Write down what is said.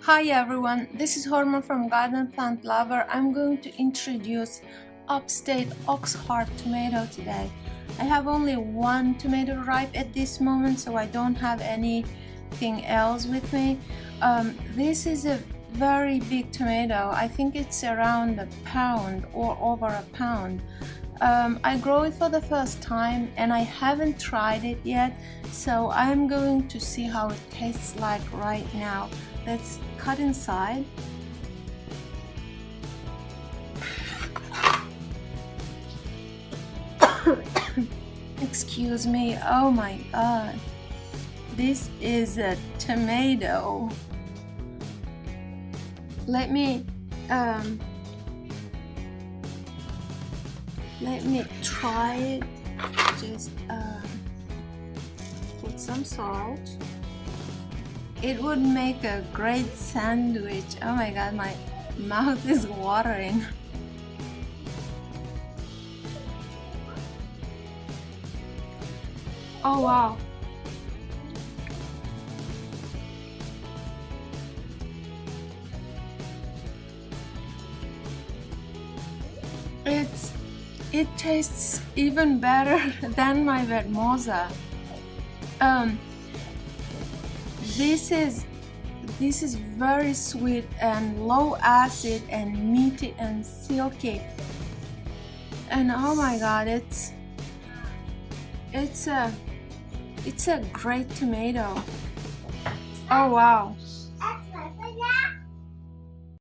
Hi everyone, this is Hormone from Garden Plant Lover. I'm going to introduce Upstate Oxheart tomato today. I have only one tomato ripe at this moment, so I don't have anything else with me. This is a very big tomato. I think it's around a pound or over a pound. I grow it for the first time and I haven't tried it yet, so I'm going to see how it tastes like right now. Let's cut inside. Excuse me. Oh my god. This is a tomato. Let me try it. Just put some salt. It would make a great sandwich. Oh my god, my mouth is watering. Oh wow. It tastes even better than my vermosa. This is very sweet and low acid and meaty and silky, and oh my god, it's a great tomato. Oh wow.